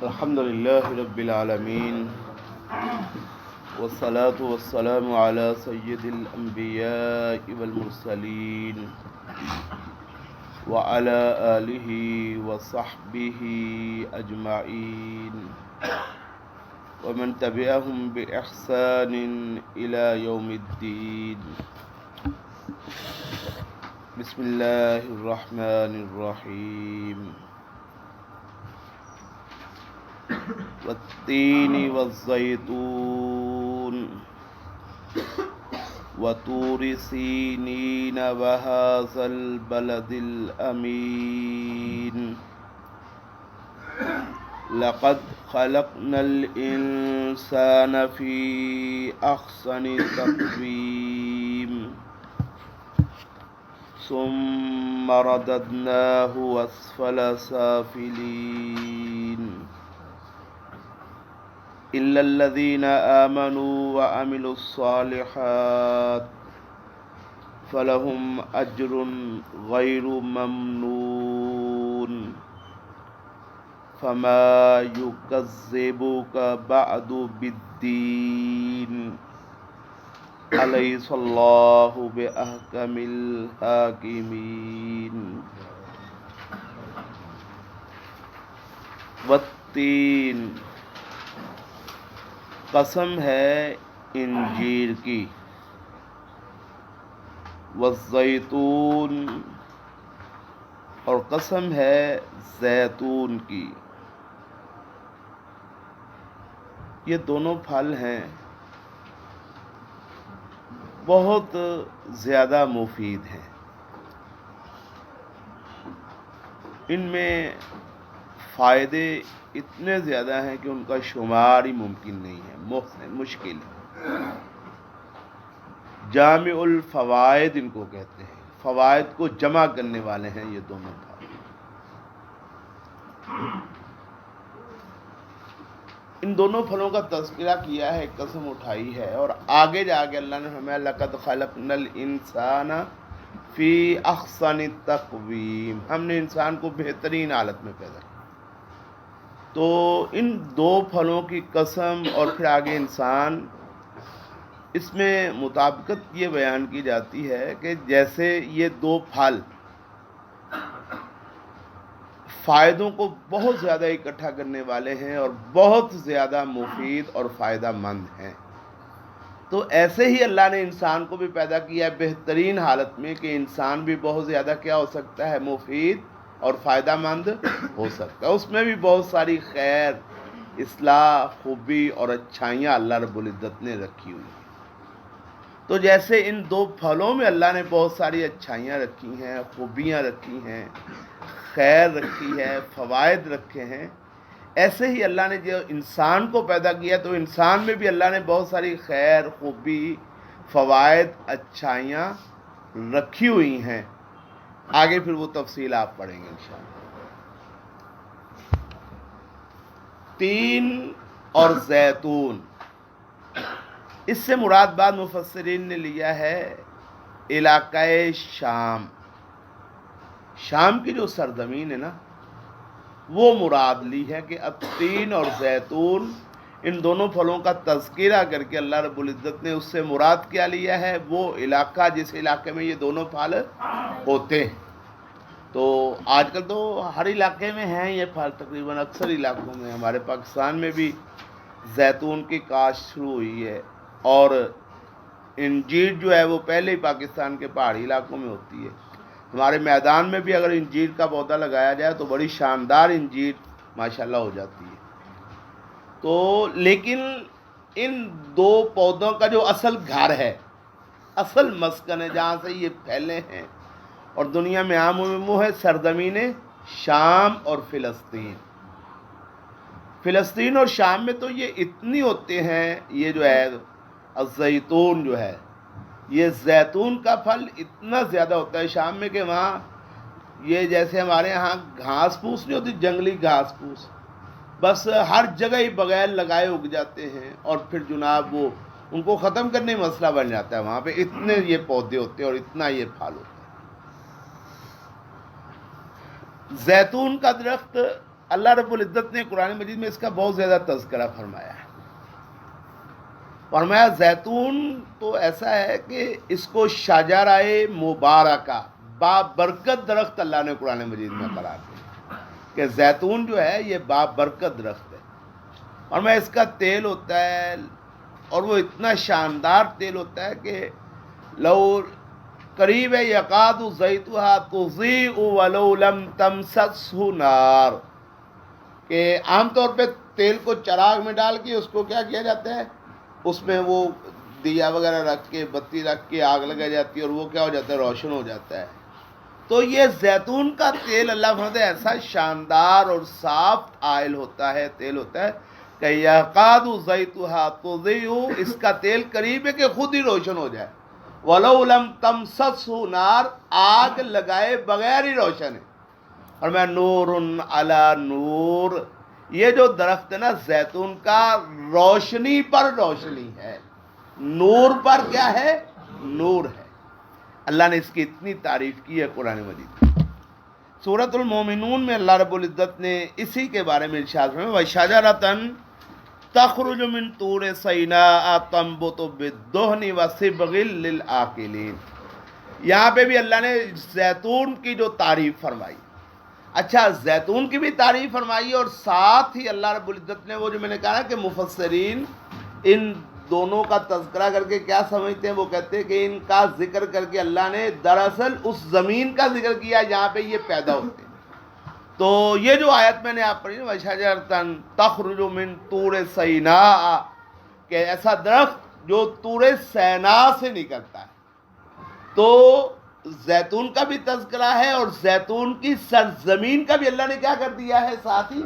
الحمد لله رب العالمين والصلاة والسلام على سيد الأنبياء والمرسلين وعلى آله وصحبه أجمعين ومن تبعهم بإحسان إلى يوم الدين. بسم الله الرحمن الرحيم. والتين والزيتون وطور سينين وهذا البلد الأمين لقد خلقنا الإنسان في أحسن تقويم ثم رددناه أسفل سافلين إلا الذين آمنوا وعملوا الصالحات فلهم أجر غير ممنون فما يكذبك بعد بالدين أليس الله بأحكم الحاكمين. والتین، قسم ہے انجیر کی، والزیتون، اور قسم ہے زیتون کی. یہ دونوں پھل ہیں بہت زیادہ مفید ہیں. ان میں فائدے اتنے زیادہ ہیں کہ ان کا شمار ہی ممکن نہیں ہے، مشکل ہے. جامع الفوائد ان کو کہتے ہیں، فوائد کو جمع کرنے والے ہیں یہ دونوں پھل. ان دونوں پھلوں کا تذکرہ کیا ہے، قسم اٹھائی ہے، اور آگے جا کے اللہ نے فرمایا لقد خلقنا الانسان فی احسن تقویم، ہم نے انسان کو بہترین حالت میں پیدا کیا. تو ان دو پھلوں کی قسم، اور پھر آگے انسان، اس میں مطابقت یہ بیان کی جاتی ہے کہ جیسے یہ دو پھل فائدوں کو بہت زیادہ اکٹھا کرنے والے ہیں اور بہت زیادہ مفید اور فائدہ مند ہیں، تو ایسے ہی اللہ نے انسان کو بھی پیدا کیا ہے بہترین حالت میں کہ انسان بھی بہت زیادہ کیا ہو سکتا ہے، مفید اور فائدہ مند ہو سکتا ہے. اس میں بھی بہت ساری خیر، اصلاح، خوبی اور اچھائیاں اللہ رب العزت نے رکھی ہوئی ہیں. تو جیسے ان دو پھلوں میں اللہ نے بہت ساری اچھائیاں رکھی ہیں، خوبیاں رکھی ہیں، خیر رکھی ہے، فوائد رکھے ہیں، ایسے ہی اللہ نے جو انسان کو پیدا کیا تو انسان میں بھی اللہ نے بہت ساری خیر، خوبی، فوائد، اچھائیاں رکھی ہوئی ہیں. آگے پھر وہ تفصیل آپ پڑھیں گے انشاءاللہ. تین اور زیتون، اس سے مراد بعد مفسرین نے لیا ہے علاقہ شام. شام کی جو سرزمین ہے نا، وہ مراد لی ہے کہ التین اور زیتون، ان دونوں پھلوں کا تذکرہ کر کے اللہ رب العزت نے اس سے مراد کیا لیا ہے، وہ علاقہ جس علاقے میں یہ دونوں پھل ہوتے ہیں. تو آج کل تو ہر علاقے میں ہیں یہ پھل، تقریباً اکثر علاقوں میں. ہمارے پاکستان میں بھی زیتون کی کاشت شروع ہوئی ہے، اور انجیر جو ہے وہ پہلے ہی پاکستان کے پہاڑی علاقوں میں ہوتی ہے. ہمارے میدان میں بھی اگر انجیر کا پودا لگایا جائے تو بڑی شاندار انجیر ماشاءاللہ ہو جاتی ہے. تو لیکن ان دو پودوں کا جو اصل گھر ہے، اصل مسکن ہے جہاں سے یہ پھیلے ہیں اور دنیا میں عام ہوئے، وہ ہے سرزمین شام اور فلسطین. فلسطین اور شام میں تو یہ اتنی ہوتے ہیں، یہ جو ہے الزیتون جو ہے، یہ زیتون کا پھل اتنا زیادہ ہوتا ہے شام میں کہ وہاں یہ جیسے ہمارے ہاں گھاس پھوس نہیں ہوتی، جنگلی گھاس پھوس، بس ہر جگہ ہی بغیر لگائے اگ جاتے ہیں، اور پھر جناب وہ ان کو ختم کرنے میں مسئلہ بن جاتا ہے. وہاں پہ اتنے یہ پودے ہوتے ہیں اور اتنا یہ پھل ہوتا ہے. زیتون کا درخت اللہ رب العزت نے قرآن مجید میں اس کا بہت زیادہ تذکرہ فرمایا ہے. فرمایا زیتون تو ایسا ہے کہ اس کو شجرہ مبارکہ، بابرکت درخت اللہ نے قرآن مجید میں قرار دیا کہ زیتون جو ہے یہ بابرکت درخت ہے. اور میں اس کا تیل ہوتا ہے اور وہ اتنا شاندار تیل ہوتا ہے کہ لو قریب یقاد زیتها تضیء ولو لم تمسسه نار، کہ عام طور پہ تیل کو چراغ میں ڈال کے اس کو کیا کیا جاتا ہے، اس میں وہ دیا وغیرہ رکھ کے بتی رکھ کے آگ لگائی جاتی ہے اور وہ کیا ہو جاتا ہے، روشن ہو جاتا ہے. تو یہ زیتون کا تیل اللہ فرماتے ہیں ایسا شاندار اور صاف آئل ہوتا ہے، تیل ہوتا ہے کہ یقاد زیتها تضیء، اس کا تیل قریب ہے کہ خود ہی روشن ہو جائے. ولو لم تمسسه نار، آگ لگائے بغیر ہی روشن ہے. اور میں نور علی نور، یہ جو درخت ہے نا زیتون کا، روشنی پر روشنی ہے، نور پر کیا ہے، نور ہے. اللہ نے اس کی اتنی تعریف کی ہے قرآن مجید. سورۃ المومنون میں اللہ رب العزت نے اسی کے بارے میں ارشاد فرمایا وَشَجَرَةً تخرج من طور سیناء تنبت بالدہن وصبغ للآکلین. یہاں پہ بھی اللہ نے زیتون کی جو تعریف فرمائی، اچھا زیتون کی بھی تعریف فرمائی اور ساتھ ہی اللہ رب العزت نے وہ جو میں نے کہا کہ مفسرین ان دونوں کا تذکرہ کر کے کیا سمجھتے ہیں، وہ کہتے ہیں کہ ان کا ذکر کر کے اللہ نے دراصل اس زمین کا ذکر کیا جہاں پہ یہ پیدا ہوتے ہیں. تو یہ جو آیت میں نے آپ پڑھی وَشَجَرَةً تَخْرُجُ مِن طُورِ سَیْنَاءَ، کہ ایسا درخت جو طور سینا سے نکلتا ہے. تو زیتون کا بھی تذکرہ ہے اور زیتون کی سرزمین کا بھی اللہ نے کیا کر دیا ہے، ساتھ ہی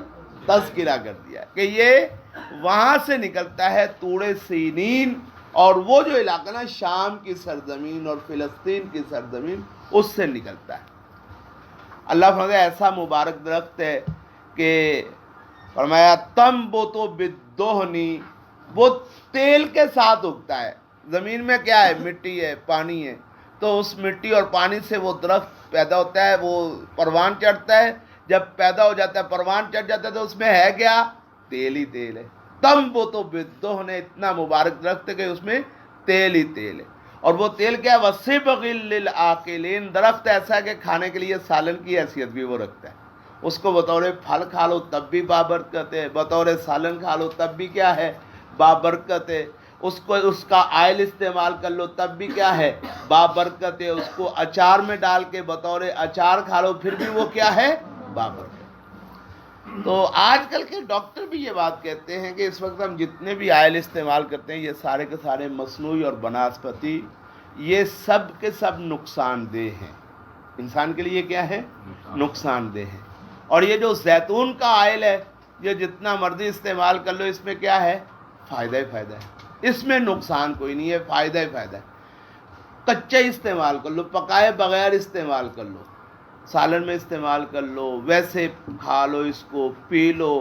تذکرہ کر دیا ہے کہ یہ وہاں سے نکلتا ہے طور سینین، اور وہ جو علاقہ نا شام کی سرزمین اور فلسطین کی سرزمین اس سے نکلتا ہے. اللہ فرماتا ہے ایسا مبارک درخت ہے کہ فرمایا تنبت بالدہن، وہ تیل کے ساتھ اگتا ہے. زمین میں کیا ہے، مٹی ہے، پانی ہے، تو اس مٹی اور پانی سے وہ درخت پیدا ہوتا ہے، وہ پروان چڑھتا ہے. جب پیدا ہو جاتا ہے، پروان چڑھ جاتا ہے، تو اس میں ہے کیا، تیل ہی تیل ہے. تنبت بالدہن، اتنا مبارک درخت ہے کہ اس میں تیل ہی تیل ہے. اور وہ تیل کیا ہے، وصبغ للآکلین، درخت ایسا ہے کہ کھانے کے لیے سالن کی حیثیت بھی وہ رکھتا ہے. اس کو بطور پھل کھا لو تب بھی بابرکت ہے، بطور سالن کھا لو تب بھی کیا ہے، بابرکت ہے. اس کا آئل استعمال کر لو تب بھی کیا ہے، بابرکت ہے. اس کو اچار میں ڈال کے بطور اچار کھا لو پھر بھی وہ کیا ہے، بابرکت. تو آج کل کے ڈاکٹر بھی یہ بات کہتے ہیں کہ اس وقت ہم جتنے بھی آئل استعمال کرتے ہیں یہ سارے کے سارے مصنوعی اور بناسپتی، یہ سب کے سب نقصان دہ ہیں. انسان کے لیے کیا ہے، نقصان دہ ہے. اور یہ جو زیتون کا آئل ہے یہ جتنا مرضی استعمال کر لو، اس میں کیا ہے، فائدہ ہی فائدہ ہے. اس میں نقصان کوئی نہیں ہے، فائدہ ہی فائدہ ہے. کچا استعمال کر لو، پکائے بغیر استعمال کر لو، سالن میں استعمال کر لو، ویسے کھا لو، اس کو پی لو.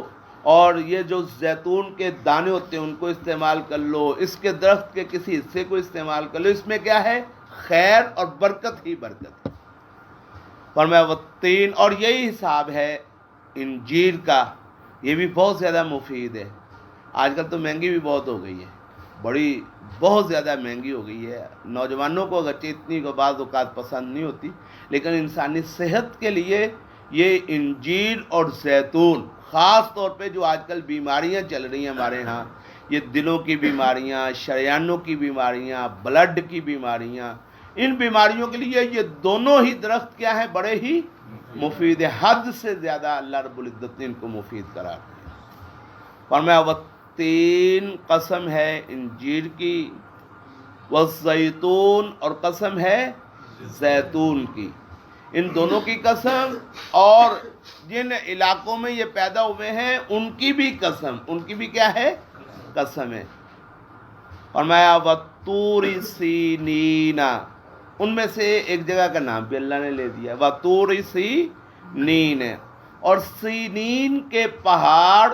اور یہ جو زیتون کے دانے ہوتے ہیں ان کو استعمال کر لو، اس کے درخت کے کسی حصے کو استعمال کر لو، اس میں کیا ہے، خیر اور برکت ہی برکت ہے. فرمایا والتین، اور یہی حساب ہے انجیر کا، یہ بھی بہت زیادہ مفید ہے. آج کل تو مہنگی بھی بہت ہو گئی ہے، بہت زیادہ مہنگی ہو گئی ہے. نوجوانوں کو اگرچہ اتنی کو بعض اوقات پسند نہیں ہوتی، لیکن انسانی صحت کے لیے یہ انجیر اور زیتون، خاص طور پہ جو آج کل بیماریاں چل رہی ہیں ہمارے ہاں، یہ دلوں کی بیماریاں، شریانوں کی بیماریاں، بلڈ کی بیماریاں، ان بیماریوں کے لیے یہ دونوں ہی درخت کیا ہیں، بڑے ہی مفید ہے. حد سے زیادہ اللہ رب العزت نے ان کو مفید قرار دیا. فرمایا والتین، قسم ہے انجیر کی، والزیتون، اور قسم ہے زیتون کی، ان دونوں کی قسم، اور جن علاقوں میں یہ پیدا ہوئے ہیں ان کی بھی قسم، ان کی بھی کیا ہے، قسم ہے. فرمایا وطور سینین، ان میں سے ایک جگہ کا نام بھی اللہ نے لے دیا، وطور سینین، اور سینین کے پہاڑ،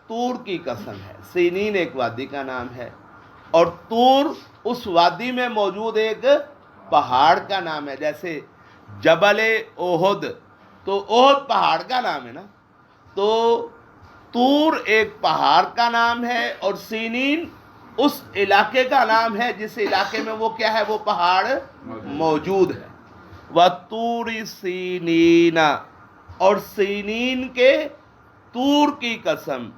طور کی قسم ہے. سینین ایک وادی کا نام ہے اور طور اس وادی میں موجود ایک پہاڑ کا نام ہے. جیسے جبل احد، تو احد پہاڑ کا نام ہے نا، تو طور ایک پہاڑ کا نام ہے اور سینین اس علاقے کا نام ہے جس علاقے میں وہ کیا ہے، وہ پہاڑ موجود ہے. وَطُورِ سِینِینَ، اور سینین کے طور کی قسم،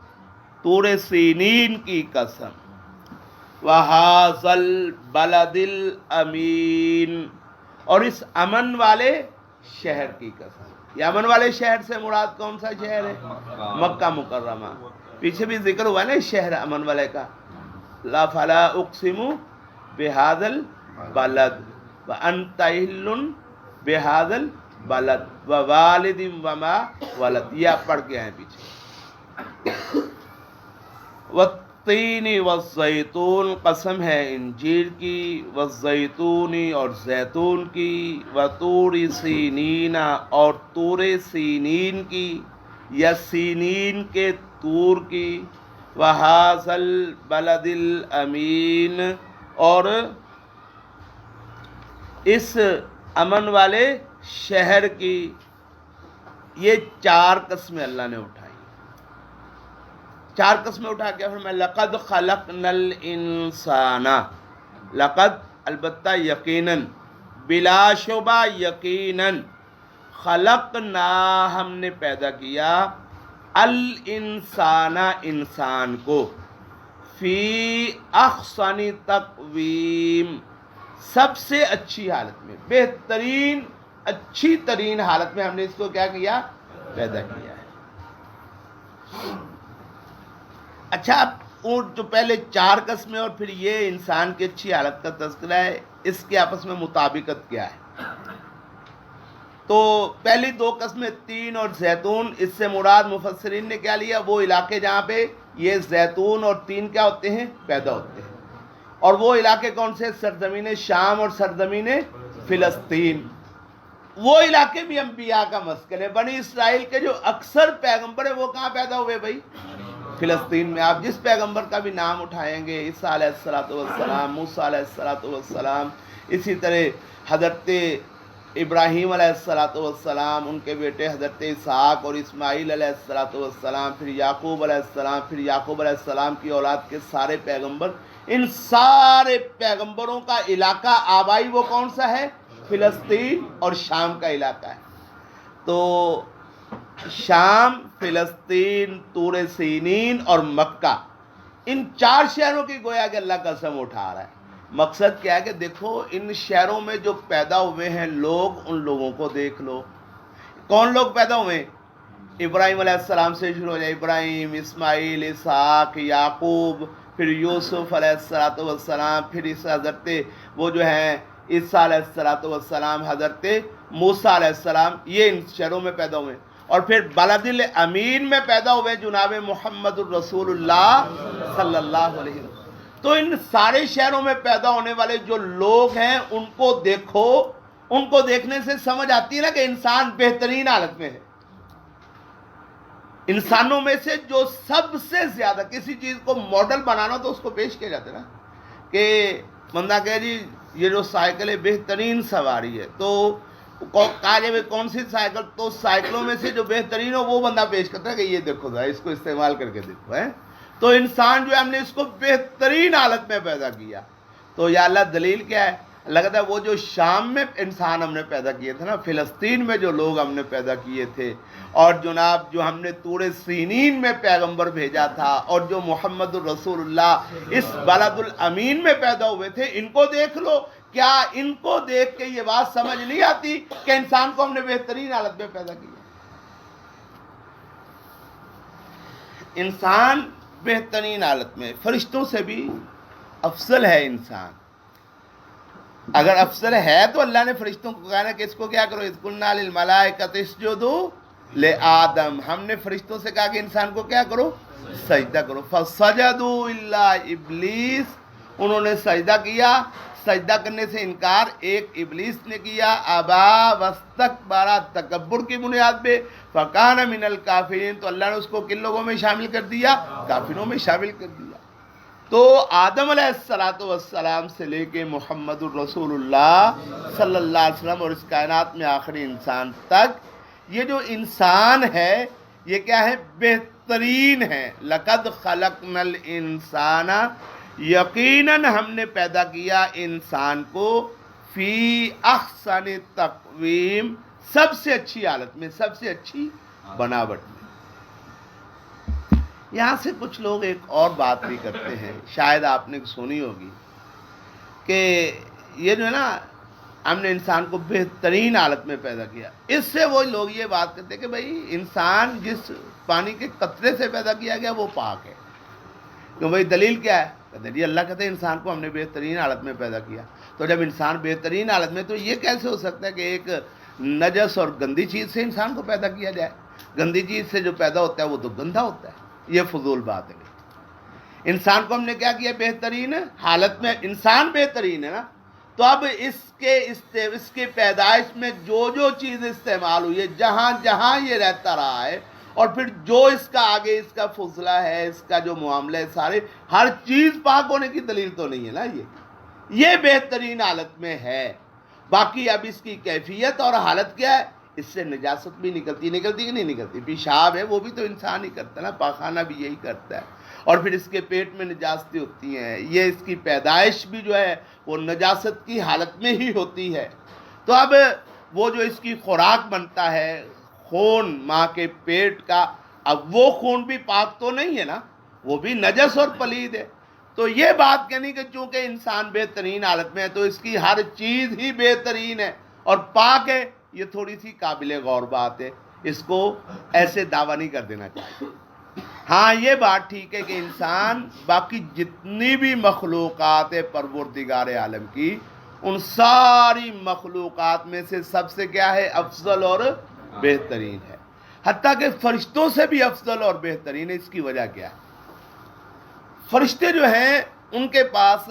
طور سینین کی قسم. وَهَٰذَا الْبَلَدِ الْأَمِینِ، اور اس امن والے شہر کی قسم. یہ امن والے شہر سے مراد کون سا شہر ہے؟ مکہ مکرمہ. پیچھے بھی ذکر ہوا نا شہر امن والے کا. لا فلا اقسم بهذا البلد وانت حل بهذا البلد ووالد وما ولد. یہ آپ پڑھ کے آئے پیچھے. والتین والزیتون، قسم ہے انجیر کی، والزیتون اور زیتون کی، وطور سینین اور طور سینین کی یا سینین کے طور کی، وَهَٰذَا الْبَلَدِ الْأَمِینِ اور اس امن والے شہر کی. یہ چار قسمیں اللہ نے اٹھائی. چار قسمیں اٹھا کے فرمایا لقد خلقنا الانسان، لقد البتہ یقیناً، بلا شبہ یقیناً، خلقنا ہم نے پیدا کیا، الانسان انسان کو، فی احسن تقویم سب سے اچھی حالت میں، بہترین اچھی ترین حالت میں ہم نے اس کو کیا کیا، پیدا کیا ہے. اچھا اب جو پہلے چار قسمیں اور پھر یہ انسان کی اچھی حالت کا تذکرہ ہے، اس کے آپس میں مطابقت کیا ہے؟ تو پہلی دو قسمیں تین اور زیتون، اس سے مراد مفسرین نے کیا لیا، وہ علاقے جہاں پہ یہ زیتون اور تین کیا ہوتے ہیں، پیدا ہوتے ہیں. اور وہ علاقے کون سے؟ سرزمین شام اور سرزمین فلسطین. وہ علاقے بھی انبیاء کا مسکن ہے. بنی اسرائیل کے جو اکثر پیغمبر ہیں وہ کہاں پیدا ہوئے بھائی؟ فلسطین میں. آپ جس پیغمبر کا بھی نام اٹھائیں گے، عیسیٰ علیہ السلام، موسیٰ علیہ السلام، اسی طرح حضرت ابراہیم علیہ السلام، ان کے بیٹے حضرت اسحاق اور اسماعیل علیہ السلام، پھر یعقوب علیہ السلام، پھر یعقوب علیہ السلام کی اولاد کے سارے پیغمبر، ان سارے پیغمبروں کا علاقہ آبائی وہ کون سا ہے؟ فلسطین اور شام کا علاقہ ہے. تو شام، فلسطین، طور سینین اور مکہ، ان چار شہروں کی گویا کہ اللہ قسم اٹھا رہا ہے. مقصد کیا ہے کہ دیکھو ان شہروں میں جو پیدا ہوئے ہیں لوگ، ان لوگوں کو دیکھ لو. کون لوگ پیدا ہوئے ہیں؟ ابراہیم علیہ السلام سے شروع ہو جائے، ابراہیم، اسماعیل، اسحاق، یعقوب، پھر یوسف علیہ السلام، پھر اس حضرت وہ جو ہیں عیسیٰ علیہ السلام، حضرت موسیٰ علیہ السلام، یہ ان شہروں میں پیدا ہوئے. اور پھر بلد الامین میں پیدا ہوئے جناب محمد الرسول اللہ صلی اللہ علیہ وسلم. تو ان سارے شہروں میں پیدا ہونے والے جو لوگ ہیں ان کو دیکھو، ان کو دیکھنے سے سمجھ آتی ہے نا کہ انسان بہترین حالت میں ہے. انسانوں میں سے جو سب سے زیادہ کسی چیز کو ماڈل بنانا تو اس کو پیش کیا جاتا ہے نا، کہ بندہ کہے جی یہ جو سائیکل ہے بہترین سواری ہے، تو کہا جائے کون سی سائیکل، تو سائیکلوں میں سے جو بہترین ہو وہ بندہ پیش کرتا ہے کہ یہ دیکھو ذرا اس کو استعمال کر کے دیکھو ہے. تو انسان جو ہے ہم نے اس کو بہترین حالت میں پیدا کیا. تو یا اللہ دلیل کیا ہے؟ اللہ کہتا ہے وہ جو شام میں انسان ہم نے پیدا کیے تھے نا، فلسطین میں جو لوگ ہم نے پیدا کیے تھے، اور جناب جو ہم نے طور سینین میں پیغمبر بھیجا تھا، اور جو محمد الرسول اللہ اس بلد الامین میں پیدا ہوئے تھے، ان کو دیکھ لو. کیا ان کو دیکھ کے یہ بات سمجھ نہیں آتی کہ انسان کو ہم نے بہترین حالت میں پیدا کیا؟ انسان بہترین حالت میں، فرشتوں سے بھی افضل ہے انسان. اگر افضل ہے تو اللہ نے فرشتوں کو کہا نا کہ اس کو کیا کرو، اذ قلنا للملائکۃ اسجدوا لآدم، ہم نے فرشتوں سے کہا کہ انسان کو کیا کرو، سجدہ کرو. فسجدوا الا ابلیس، انہوں نے سجدہ کیا، سجدہ کرنے سے انکار ایک ابلیس نے کیا. ابا واستکبر، تکبر کی بنیاد پہ. فکان من الکافرین، تو اللہ نے اس کو کن لوگوں میں شامل کر دیا؟ کافروں میں شامل کر دیا. تو آدم علیہ السلام سے لے کے محمد الرسول اللہ صلی اللہ علیہ وسلم اور اس کائنات میں آخری انسان تک، یہ جو انسان ہے یہ کیا ہے؟ بہترین ہے. لقد خلقنا الانسان، یقیناً ہم نے پیدا کیا انسان کو، فی احسن تقویم، سب سے اچھی حالت میں، سب سے اچھی بناوٹ میں. یہاں سے کچھ لوگ ایک اور بات بھی کرتے ہیں، شاید آپ نے سنی ہوگی، کہ یہ جو ہے نا، ہم نے انسان کو بہترین حالت میں پیدا کیا. اس سے وہ لوگ یہ بات کرتے ہیں کہ بھائی انسان جس پانی کے قطرے سے پیدا کیا گیا وہ پاک ہے. کیوں بھائی؟ دلیل کیا ہے؟ کہتے ہیں جی اللہ کہتے ہیں انسان کو ہم نے بہترین حالت میں پیدا کیا. تو جب انسان بہترین حالت میں، تو یہ کیسے ہو سکتا ہے کہ ایک نجس اور گندی چیز سے انسان کو پیدا کیا جائے؟ گندی چیز سے جو پیدا ہوتا ہے وہ تو گندا ہوتا ہے. یہ فضول بات ہے. انسان کو ہم نے کیا کیا؟ بہترین حالت میں. انسان بہترین ہے نا، تو اب اس کے پیدائش میں جو چیز استعمال ہوئی ہے، جہاں جہاں یہ رہتا رہا ہے، اور پھر جو اس کا آگے اس کا فضلہ ہے، اس کا جو معاملہ ہے، سارے ہر چیز پاک ہونے کی دلیل تو نہیں ہے نا. یہ بہترین حالت میں ہے. باقی اب اس کی کیفیت اور حالت کیا ہے؟ اس سے نجاست بھی نکلتی کہ نہیں نکلتی؟ پیشاب ہے وہ بھی تو انسان ہی کرتا ہے نا، پاخانہ بھی یہی کرتا ہے، اور پھر اس کے پیٹ میں نجاستیں ہوتی ہیں. یہ اس کی پیدائش بھی جو ہے وہ نجاست کی حالت میں ہی ہوتی ہے. تو اب وہ جو اس کی خوراک بنتا ہے، خون ماں کے پیٹ کا، اب وہ خون بھی پاک تو نہیں ہے نا، وہ بھی نجس اور پلید ہے. تو یہ بات کہنی کہ چونکہ انسان بہترین حالت میں ہے تو اس کی ہر چیز ہی بہترین ہے اور پاک ہے، یہ تھوڑی سی قابل غور بات ہے. اس کو ایسے دعویٰ نہیں کر دینا چاہیے. ہاں یہ بات ٹھیک ہے کہ انسان باقی جتنی بھی مخلوقات ہے پروردگار عالم کی، ان ساری مخلوقات میں سے سب سے کیا ہے؟ افضل اور بہترین ہے. حتیٰ کہ فرشتوں سے بھی افضل اور بہترین ہے. اس کی وجہ کیا ہے؟ فرشتے جو ہیں ان کے پاس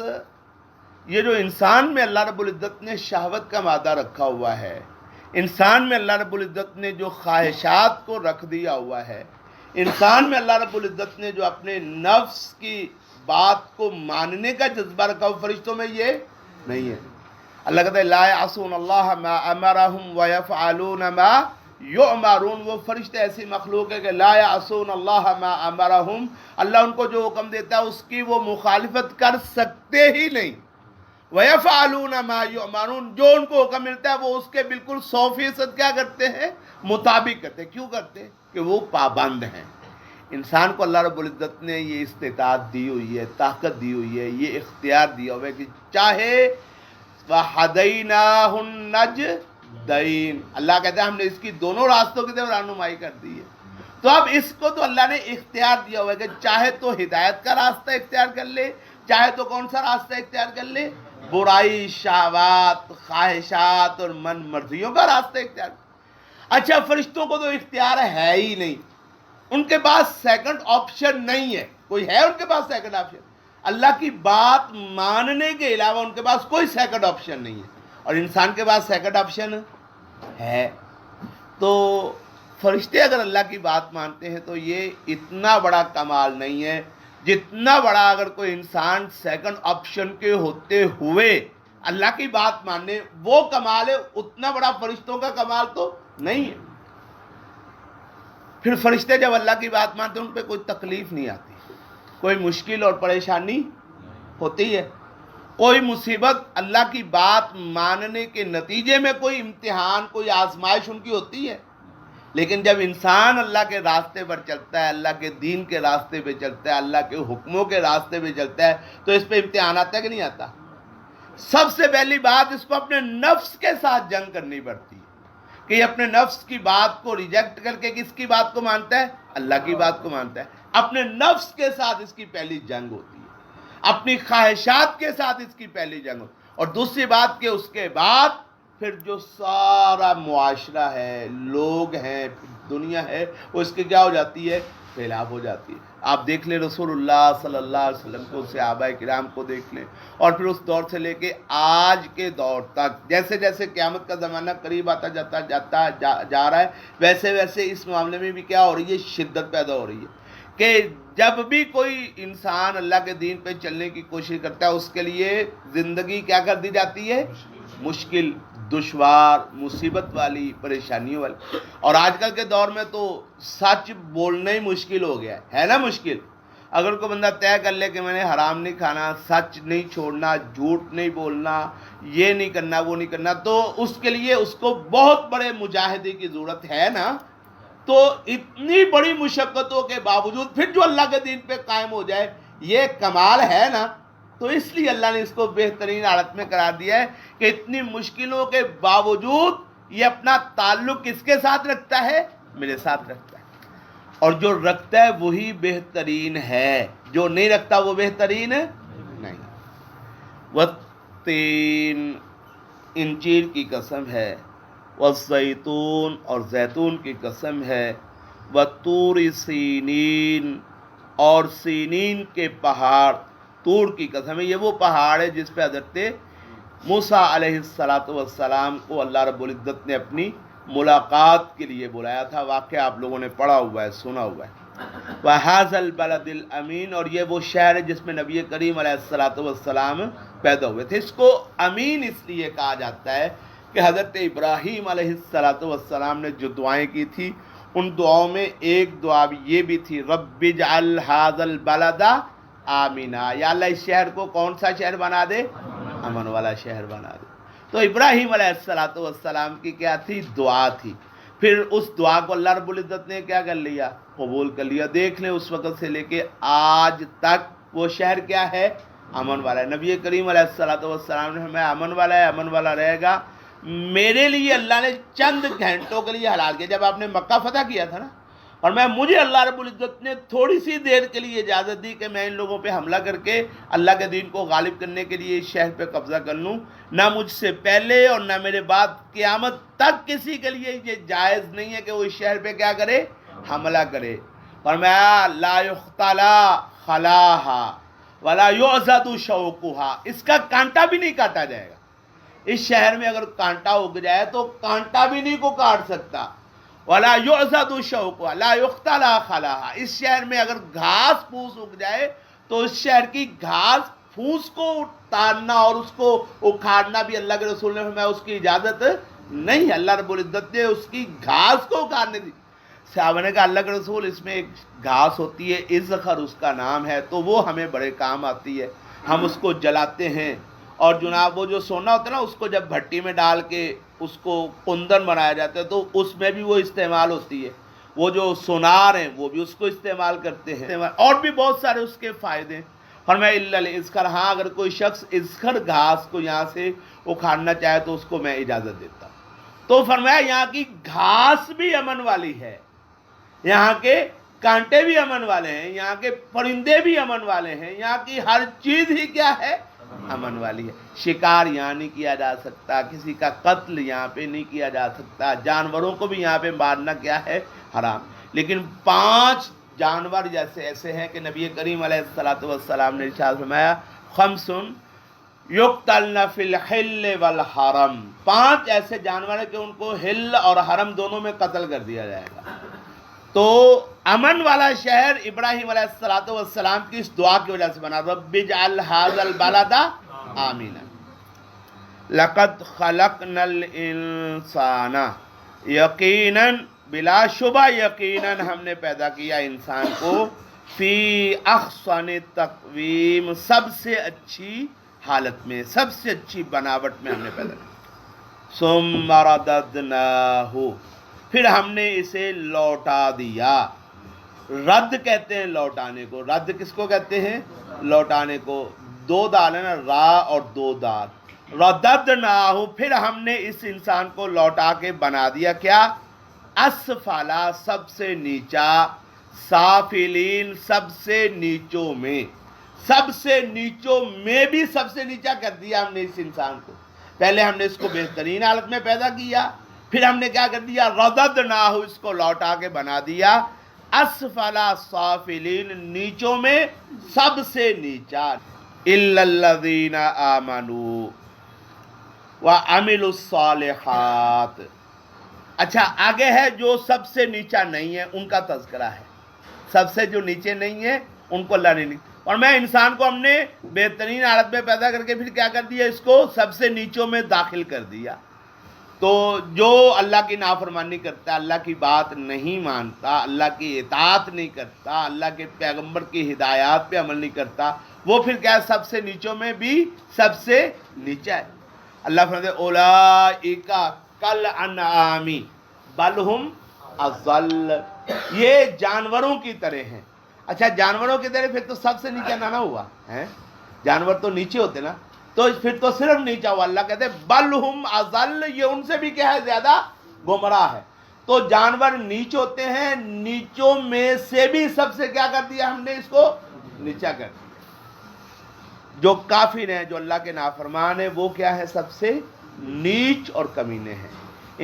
یہ جو انسان میں اللہ رب العزت نے شہوت کا مادہ رکھا ہوا ہے، انسان میں اللہ رب العزت نے جو خواہشات کو رکھ دیا ہوا ہے، انسان میں اللہ رب العزت نے جو اپنے نفس کی بات کو ماننے کا جذبہ رکھا ہوا، فرشتوں میں یہ نہیں ہے. اللہ کہتا ہے لا یعصون اللہ ما امرہم ویفعلون ما یؤمرون. وہ فرشتے ایسی مخلوق ہے کہ لا یعصون اللہ ما امرہم، اللہ ان کو جو حکم دیتا ہے اس کی وہ مخالفت کر سکتے ہی نہیں. وَيَفْعَلُونَ مَا يُؤْمَرُونَ، جو ان کو حکم ملتا ہے وہ اس کے بالکل 100% کیا کرتے ہیں؟ مطابق کرتے ہیں. کیوں کرتے ہیں؟ کہ وہ پابند ہیں. انسان کو اللہ رب العزت نے یہ استطاعت دی ہوئی ہے، طاقت دی ہوئی ہے، یہ اختیار دیا ہوا ہے کہ چاہے وَهَدَيْنَاهُ النَّجْدَيْنِ، اللہ کہتا ہے ہم نے اس کی دونوں راستوں کی طرف رہنمائی کر دی ہے. تو اب اس کو تو اللہ نے اختیار دیا ہوا ہے کہ چاہے تو ہدایت کا راستہ اختیار کر لے، چاہے تو کون سا راستہ اختیار کر لے؟ برائی، شہوات، خواہشات اور من مرضیوں کا راستہ اختیار. اچھا فرشتوں کو تو اختیار ہے ہی نہیں، ان کے پاس سیکنڈ آپشن نہیں ہے. کوئی ہے ان کے پاس سیکنڈ آپشن؟ اللہ کی بات ماننے کے علاوہ ان کے پاس کوئی سیکنڈ آپشن نہیں ہے. اور انسان کے پاس سیکنڈ آپشن ہے. تو فرشتے اگر اللہ کی بات مانتے ہیں تو یہ اتنا بڑا کمال نہیں ہے جتنا بڑا اگر کوئی انسان سیکنڈ آپشن کے ہوتے ہوئے اللہ کی بات ماننے، وہ کمال ہے. اتنا بڑا فرشتوں کا کمال تو نہیں ہے. پھر فرشتے جب اللہ کی بات مانتے ہیں ان پہ کوئی تکلیف نہیں آتی، کوئی مشکل اور پریشانی ہوتی ہے، کوئی مصیبت اللہ کی بات ماننے کے نتیجے میں کوئی امتحان، کوئی آزمائش ان کی ہوتی ہے. لیکن جب انسان اللہ کے راستے پر چلتا ہے، اللہ کے دین کے راستے پہ چلتا ہے، اللہ کے حکموں کے راستے پہ چلتا ہے، تو اس پہ امتحان آتا ہے کہ نہیں آتا؟ سب سے پہلی بات اس کو اپنے نفس کے ساتھ جنگ کرنی پڑتی ہے کہ یہ اپنے نفس کی بات کو ریجیکٹ کر کے کس کی بات کو مانتا ہے؟ اللہ کی بات کو مانتا ہے. اپنے نفس کے ساتھ اس کی پہلی جنگ ہوتی ہے، اپنی خواہشات کے ساتھ اس کی پہلی جنگ ہوتی ہے. اور دوسری بات کہ اس کے بعد پھر جو سارا معاشرہ ہے، لوگ ہیں، دنیا ہے، وہ اس کے کیا ہو جاتی ہے؟ خلاف ہو جاتی ہے. آپ دیکھ لیں رسول اللہ صلی اللہ علیہ وسلم کو، صحابہ کرام کو دیکھ لیں، اور پھر اس دور سے لے کے آج کے دور تک جیسے جیسے قیامت کا زمانہ قریب آتا جا رہا ہے، ویسے ویسے اس معاملے میں بھی کیا ہو رہی ہے؟ شدت پیدا ہو رہی ہے کہ جب بھی کوئی انسان اللہ کے دین پہ چلنے کی کوشش کرتا ہے اس کے لیے زندگی کیا کر دی جاتی ہے؟ مشکل. دشوار مصیبت والی پریشانیوں والی. اور آج کل کے دور میں تو سچ بولنا ہی مشکل ہو گیا ہے نا مشکل. اگر کوئی بندہ طے کر لے کہ میں نے حرام نہیں کھانا، سچ نہیں چھوڑنا، جھوٹ نہیں بولنا، یہ نہیں کرنا وہ نہیں کرنا، تو اس کے لیے اس کو بہت بڑے مجاہدے کی ضرورت ہے نا. تو اتنی بڑی مشقتوں کے باوجود پھر جو اللہ کے دین پہ قائم ہو جائے، یہ کمال ہے نا. تو اس لیے اللہ نے اس کو بہترین حالت میں قرار دیا ہے کہ اتنی مشکلوں کے باوجود یہ اپنا تعلق کس کے ساتھ رکھتا ہے؟ میرے ساتھ رکھتا ہے. اور جو رکھتا ہے وہی بہترین ہے، جو نہیں رکھتا وہ بہترین نہیں. والتین، انجیر کی قسم ہے، والزیتون، اور زیتون کی قسم ہے، والطور سینین، اور سینین کے پہاڑ. طور کی قسم ہے، یہ وہ پہاڑ ہے جس پہ حضرت موسیٰ علیہ السلام کو اللہ رب العزت نے اپنی ملاقات کے لیے بلایا تھا. واقعہ آپ لوگوں نے پڑھا ہوا ہے، سنا ہوا ہے. وَهَذَا الْبَلَدِ الْأَمِينَ، اور یہ وہ شہر ہے جس میں نبی کریم علیہ السلام پیدا ہوئے تھے. اس کو امین اس لیے کہا جاتا ہے کہ حضرت ابراہیم علیہ السلام نے جو دعائیں کی تھی، ان دعاؤں میں ایک دعا یہ بھی تھی، رب اجعل هَذَا الْبَلَدَ آمینہ، یا اللہ اس شہر کو کون سا شہر بنا دے؟ امن والا شہر بنا دے. تو ابراہیم علیہ السلام کی کیا تھی؟ دعا تھی. پھر اس دعا کو اللہ رب العزت نے کیا کر لیا؟ قبول کر لیا. دیکھ لیں اس وقت سے لے کے آج تک وہ شہر کیا ہے؟ امن والا ہے. نبی کریم علیہ السلام نے ہمیں امن والا ہے، امن والا رہے گا. میرے لیے اللہ نے چند گھنٹوں کے لیے حلال کیا. جب آپ نے مکہ فتح کیا تھا نا، اور مجھے اللہ رب العزت نے تھوڑی سی دیر کے لیے اجازت دی کہ میں ان لوگوں پہ حملہ کر کے اللہ کے دین کو غالب کرنے کے لیے اس شہر پہ قبضہ کر لوں. نہ مجھ سے پہلے اور نہ میرے بعد قیامت تک کسی کے لیے یہ جائز نہیں ہے کہ وہ اس شہر پہ کیا کرے؟ حملہ کرے. فرمایا لا یختلا خلاہا ولا یعضد شوکہا، اس کا کانٹا بھی نہیں کاٹا جائے گا. اس شہر میں اگر کانٹا اگ جائے تو کانٹا بھی نہیں کو کاٹ سکتا. ولا یعضد شوکہا لا یختلا خلاہا، اس شہر میں اگر گھاس پھوس اگ جائے تو اس شہر کی گھاس پھوس کو اتارنا اور اس کو اکھاڑنا بھی اللہ کے رسول نے فرمایا اس کی اجازت نہیں ہے. اللہ رب العزت نے اس کی گھاس کو اکھاڑنے دی. صحابہ نے کہا اللہ کے رسول اس میں ایک گھاس ہوتی ہے، ازخر اس کا نام ہے، تو وہ ہمیں بڑے کام آتی ہے، ہم اس کو جلاتے ہیں. اور جناب وہ جو سونا ہوتا ہے نا، اس کو جب بھٹی میں ڈال کے اس کو کندن بنایا جاتا ہے تو اس میں بھی وہ استعمال ہوتی ہے. وہ جو سونار ہیں وہ بھی اس کو استعمال کرتے ہیں، اور بھی بہت سارے اس کے فائدے ہیں. فرمایا الا الازخر، ہاں اگر کوئی شخص ازخر گھاس کو یہاں سے اکھاڑنا چاہے تو اس کو میں اجازت دیتا ہوں. تو فرمایا یہاں کی گھاس بھی امن والی ہے، یہاں کے کانٹے بھی امن والے ہیں، یہاں کے پرندے بھی امن والے ہیں، یہاں کی ہر چیز ہی کیا ہے؟ امن والی ہے. شکار یہاں نہیں کیا جا سکتا، کسی کا قتل یہاں پہ نہیں کیا جا سکتا، جانوروں کو بھی یہاں پہ مارنا کیا ہے؟ حرام. لیکن 5 جانور جیسے ایسے ہیں کہ نبی کریم علیہ السلام نے ارشاد فرمایا خمسن یقتلن فی الحل والحرم، 5 ایسے جانور ہیں کہ ان کو حل اور حرم دونوں میں قتل کر دیا جائے گا. تو امن والا شہر ابراہیم علیہ السلام کی اس دعا کی وجہ سے بنا، رب اجعل ھذا البلد آمنا. لقد خلقنا الانسان، یقیناً بلا شبہ یقیناً ہم نے پیدا کیا انسان کو، فی احسن تقویم، سب سے اچھی حالت میں، سب سے اچھی بناوٹ میں ہم نے پیدا کیا. ثم رددناہ، پھر ہم نے اسے لوٹا دیا. رد کہتے ہیں لوٹانے کو. رد کس کو کہتے ہیں؟ لوٹانے کو. 2 دال ہے نا، را اور 2 دال. رددناہ، پھر ہم نے اس انسان کو لوٹا کے بنا دیا کیا؟ اسفلا، سب سے نیچا، سافلین، سب سے نیچوں میں. سب سے نیچوں میں بھی سب سے نیچا کر دیا ہم نے اس انسان کو. پہلے ہم نے اس کو بہترین حالت میں پیدا کیا، پھر ہم نے کیا کر دیا؟ رددناہ، اس کو لوٹا کے بنا دیا اسفلا سافلین، نیچوں میں سب سے نیچا. الا الذین آمنوا وعملوا الصالحات. اچھا آگے ہے جو سب سے نیچا نہیں ہے ان کا تذکرہ ہے. سب سے جو نیچے نہیں ہے ان کو اللہ نے نہیں. اور میں انسان کو ہم نے بہترین حالت میں پیدا کر کے پھر کیا کر دیا؟ اس کو سب سے نیچوں میں داخل کر دیا. تو جو اللہ کی نافرمانی کرتا ہے، اللہ کی بات نہیں مانتا، اللہ کی اطاعت نہیں کرتا، اللہ کے پیغمبر کی ہدایات پہ عمل نہیں کرتا، وہ پھر کیا ہے؟ سب سے نیچوں میں بھی سب سے نیچا ہے۔ اللہ فرماتے ہیں اولئک کالانعام بل ہم اضل، یہ جانوروں کی طرح ہیں۔ اچھا جانوروں کی طرح پھر تو سب سے نیچا نہ ہوا ہے، جانور تو نیچے ہوتے نا، تو پھر تو صرف نیچا ہوا۔ اللہ کہتے ہیں بل ہم اضل، یہ ان سے بھی کیا ہے؟ زیادہ گمراہ ہے۔ تو جانور نیچ ہوتے ہیں، نیچوں میں سے بھی سب سے کیا کر دیا ہم نے؟ اس کو نیچا کر دیا۔ جو کافر ہیں، جو اللہ کے نافرمان ہیں، وہ کیا ہے؟ سب سے نیچ اور کمینے ہیں۔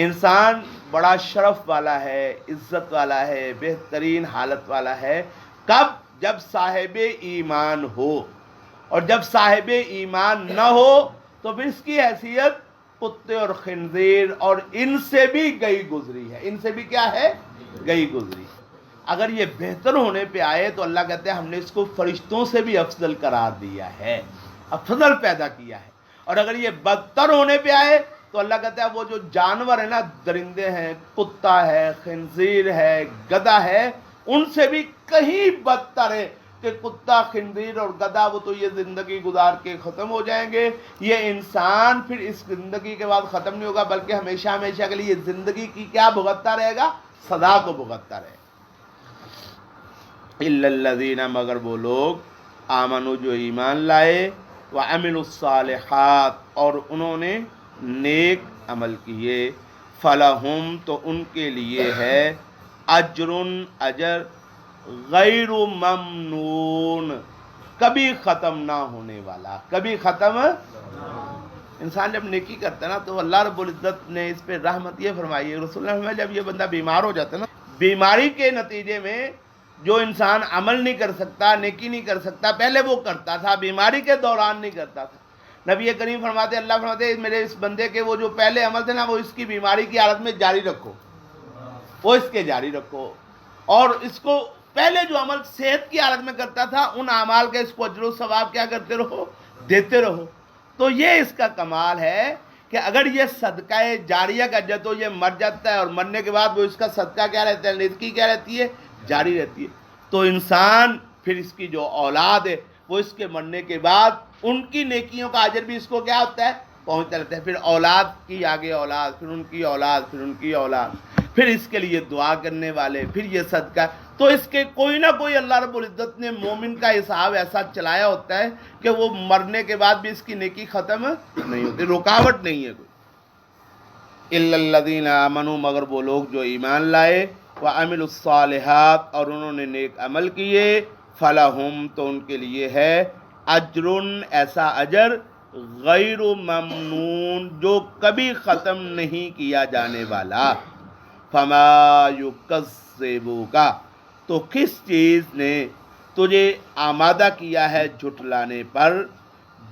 انسان بڑا شرف والا ہے، عزت والا ہے، بہترین حالت والا ہے، کب؟ جب صاحب ایمان ہو، اور جب صاحب ایمان نہ ہو تو پھر اس کی حیثیت کتے اور خنزیر اور ان سے بھی گئی گزری ہے، ان سے بھی کیا ہے؟ گئی گزری۔ اگر یہ بہتر ہونے پہ آئے تو اللہ کہتے ہیں ہم نے اس کو فرشتوں سے بھی افضل قرار دیا ہے، افضل پیدا کیا ہے۔ اور اگر یہ بدتر ہونے پہ آئے تو اللہ کہتا ہے وہ جو جانور ہیں نا، درندے ہیں، کتا ہے، خنزیر ہے، گدھا ہے، ان سے بھی کہیں بدتر ہے، کہ کتا، خنزیر اور گدھا وہ تو یہ زندگی گزار کے ختم ہو جائیں گے، یہ انسان پھر اس زندگی کے بعد ختم نہیں ہوگا، بلکہ ہمیشہ ہمیشہ کے لیے زندگی کی کیا بھگتتا رہے گا؟ سزا کو بھگتتا رہے گا۔ الا الذین، مگر وہ لوگ، آمنو جو ایمان لائے، وعملوا الصالحات اور انہوں نے نیک عمل کیے، فلہم تو ان کے لیے ہے اجر، اجر غیر ممنون، کبھی ختم نہ ہونے والا، کبھی ختم۔ انسان جب نیکی کرتا ہے نا تو اللہ رب العزت نے اس پہ رحمت یہ فرمائی ہے، رسول اللہ نے فرمایا جب یہ بندہ بیمار ہو جاتا ہے نا، بیماری کے نتیجے میں جو انسان عمل نہیں کر سکتا، نیکی نہیں کر سکتا، پہلے وہ کرتا تھا، بیماری کے دوران نہیں کرتا تھا، نبی کریم فرماتے، اللہ فرماتے میرے اس بندے کے وہ جو پہلے عمل تھے نا، وہ اس کی بیماری کی حالت میں جاری رکھو، وہ اس کے جاری رکھو، اور اس کو پہلے جو عمل صحت کی حالت میں کرتا تھا ان اعمال کا اس کو اجر و ثواب کیا کرتے رہو؟ دیتے رہو۔ تو یہ اس کا کمال ہے کہ اگر یہ صدقہ جاریہ کا جب یہ مر جاتا ہے اور مرنے کے بعد وہ اس کا صدقہ کیا رہتا ہے؟ نیکی کیا رہتی ہے؟ جاری رہتی ہے۔ تو انسان پھر اس کی جو اولاد ہے وہ اس کے مرنے کے بعد ان کی نیکیوں کا اجر بھی اس کو کیا ہوتا ہے؟ پہنچتا رہتا ہے۔ پھر اولاد کی آگے اولاد، پھر ان کی اولاد، پھر ان کی اولاد، پھر اس کے لیے دعا کرنے والے، پھر یہ صدقہ۔ تو اس کے کوئی نہ کوئی اللہ رب العزت نے مومن کا حساب ایسا چلایا ہوتا ہے کہ وہ مرنے کے بعد بھی اس کی نیکی ختم نہیں ہوتی، رکاوٹ نہیں ہے کوئی۔ الا الذین آمنوا، مگر وہ لوگ جو ایمان لائے، وعملوا الصالحات اور انہوں نے نیک عمل کیے، فلہم تو ان کے لیے ہے اجر، ایسا اجر غیر ممنون جو کبھی ختم نہیں کیا جانے والا۔ فما یکذبک، تو کس چیز نے تجھے آمادہ کیا ہے جھٹلانے پر،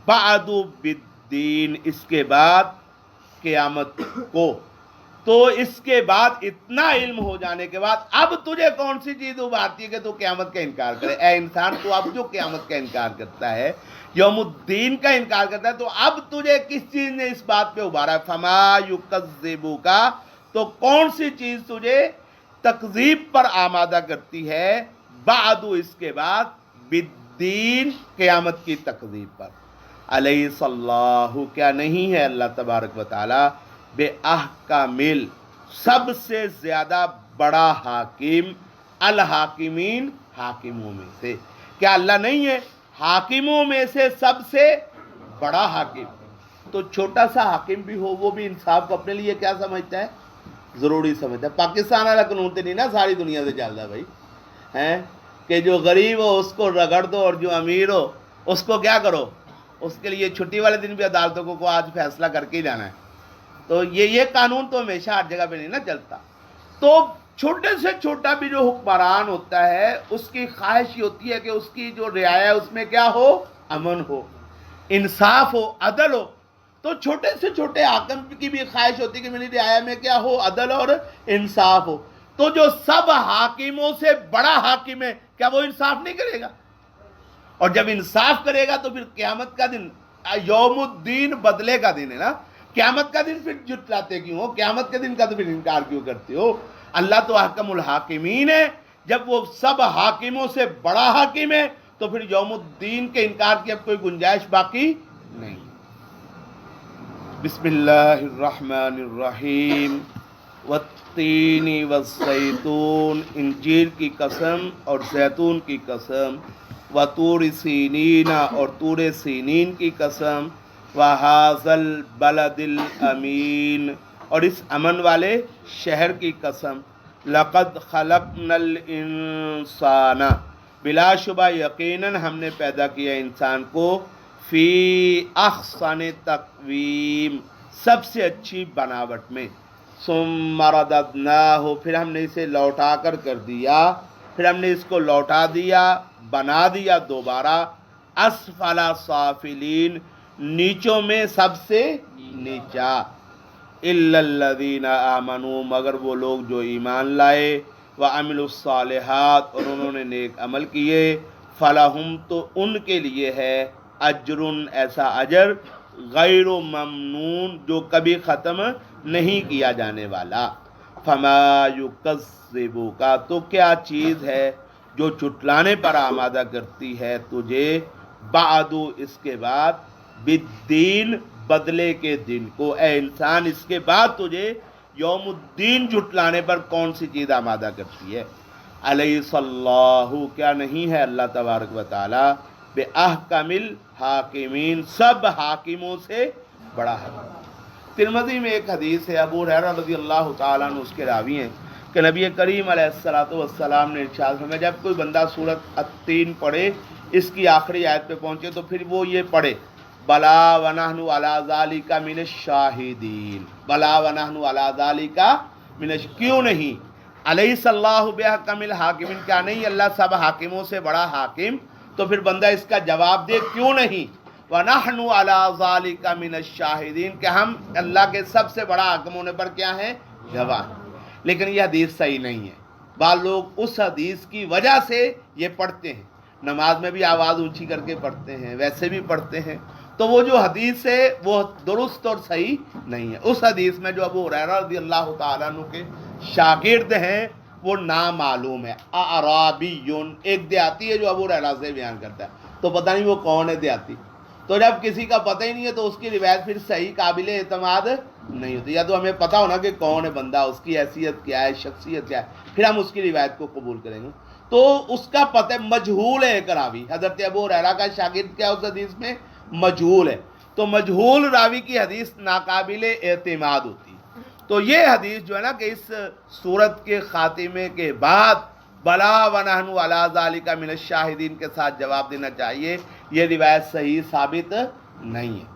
بعد بالدین، اس کے بعد قیامت کو۔ تو اس کے بعد اتنا علم ہو جانے کے بعد اب تجھے کون سی چیز ابھارتی ہے کہ تو قیامت کا انکار کرے؟ اے انسان، تو اب جو قیامت کا انکار کرتا ہے، یوم الدین کا انکار کرتا ہے، تو اب تجھے کس چیز نے اس بات پہ ابھارا ہے؟ فما یکذبک، تو کون سی چیز تجھے تکذیب پر آمادہ کرتی ہے، بعد، اس کے بعد، بالدین، قیامت کی تکذیب پر۔ الیس اللہ، کیا نہیں ہے اللہ تبارک و تعالی، بے احکامل، سب سے زیادہ بڑا حاکم، الحاکمین، حاکموں میں سے، کیا اللہ نہیں ہے حاکموں میں سے سب سے بڑا حاکم؟ تو چھوٹا سا حاکم بھی ہو وہ بھی انصاف کو اپنے لیے کیا سمجھتا ہے؟ ضروری سمجھتا ہے۔ پاکستان والا قانون تو نہیں نا ساری دنیا سے چلتا ہے بھائی، ہیں کہ جو غریب ہو اس کو رگڑ دو اور جو امیر ہو اس کو کیا کرو؟ اس کے لیے چھٹی والے دن بھی عدالتوں کو آج فیصلہ کر کے ہی جانا ہے۔ تو یہ قانون تو ہمیشہ ہر جگہ پہ نہیں نا چلتا۔ تو چھوٹے سے چھوٹا بھی جو حکمران ہوتا ہے اس کی خواہش یہ ہوتی ہے کہ اس کی جو رعایا ہے اس میں کیا ہو؟ امن ہو، انصاف ہو، عدل ہو۔ تو چھوٹے سے چھوٹے حاکم کی بھی خواہش ہوتی ہے کہ میری رعایا میں کیا ہو؟ عدل اور انصاف ہو۔ تو جو سب حاکموں سے بڑا حاکم ہے، کیا وہ انصاف نہیں کرے گا؟ اور جب انصاف کرے گا تو پھر قیامت کا دن، یوم الدین، بدلے کا دن ہے نا۔ قیامت کا دن پھر جھٹلاتے کیوں ہو؟ قیامت کے دن کا تو پھر انکار کیوں کرتے ہو؟ اللہ تو احکم الحاکمین ہے، جب وہ سب حاکموں سے بڑا حاکم ہے تو پھر یوم الدین کے انکار کی اب کوئی گنجائش باقی نہیں۔ بسم اللہ الرحمن الرحیم۔ والتین والزیتون، انجیر کی قسم اور زیتون کی قسم، وطور سینین اور طور سینین کی قسم، وہذا البلد الامین اور اس امن والے شہر کی قسم، لقد خلقنا الانسان، بلا شبہ یقیناً ہم نے پیدا کیا انسان کو، فی احسن تقویم، سب سے اچھی بناوٹ میں، ثم رددناہ، پھر ہم نے اسے لوٹا کر دیا، پھر ہم نے اس کو لوٹا دیا، بنا دیا دوبارہ، اسفل سافلین، نیچوں میں سب سے نیچا، الا الذین آمنوا، مگر وہ لوگ جو ایمان لائے، وعملوا الصالحات اور انہوں نے نیک عمل کیے، فلہم تو ان کے لیے ہے، اجر ایسا اجر، غیر ممنون جو کبھی ختم نہیں کیا جانے والا، فما یکذبک، تو کیا چیز ہے جو جھٹلانے پر آمادہ کرتی ہے تجھے، بعد اس کے بعد، بالدین بدلے کے دن کو، اے انسان اس کے بعد تجھے یوم الدین جھٹلانے پر کون سی چیز آمادہ کرتی ہے؟ الیس اللہ، کیا نہیں ہے اللہ تبارک و تعالی، بأحکم الحاکمین، سب حاکموں سے بڑا حکم۔ ترمذی میں ایک حدیث ہے، ابو ہریرہ رضی اللہ تعالیٰ عنہ اس کے راوی ہیں، کہ نبی کریم علیہ السلام نے ارشاد فرمایا جب کوئی بندہ سورۃ التین پڑھے، اس کی آخری آیت پہ پہنچے تو پھر وہ یہ پڑھے، بلا ونحن علی ذالک من الشاہدین، بلا ونحن علی ذالک کیوں نہیں، الیس اللہ بأحکم الحاکمین، کیا نہیں اللہ سب حاکموں سے بڑا حاکم؟ تو پھر بندہ اس کا جواب دے کیوں نہیں، وَنَحْنُ عَلَىٰ ذَلِكَ مِنَ الشَّاهِدِينَ، کہ ہم اللہ کے سب سے بڑا حاکم ہونے پر کیا ہیں؟ گواہ۔ لیکن یہ حدیث صحیح نہیں ہے، بعض لوگ اس حدیث کی وجہ سے یہ پڑھتے ہیں، نماز میں بھی آواز اونچی کر کے پڑھتے ہیں، ویسے بھی پڑھتے ہیں، تو وہ جو حدیث ہے وہ درست اور صحیح نہیں ہے۔ اس حدیث میں جو ابو ہریرہ رضی اللہ تعالیٰ عنہ کے شاگرد ہیں وہ نامعلوم ہے، اعرابی، ایک دیہاتی ہے جو ابو ہریرہ سے بیان کرتا ہے، تو پتہ نہیں وہ کون ہے دیہاتی، تو جب کسی کا پتہ ہی نہیں ہے تو اس کی روایت پھر صحیح قابل اعتماد نہیں ہوتی، یا تو ہمیں پتہ ہونا کہ کون ہے بندہ، اس کی حیثیت کیا ہے، شخصیت کیا ہے، پھر ہم اس کی روایت کو قبول کریں گے۔ تو اس کا پتہ مجہول ہے ایک راوی، حضرت ابو ہریرہ کا شاگرد کیا اس حدیث میں مجہول ہے، تو مجہول راوی کی حدیث ناقابل اعتماد ہوتی ہے۔ تو یہ حدیث جو ہے نا کہ اس سورت کے خاتمے کے بعد بلا ونحن علی ذالک من الشاہدین کے ساتھ جواب دینا چاہیے، یہ روایت صحیح ثابت نہیں ہے۔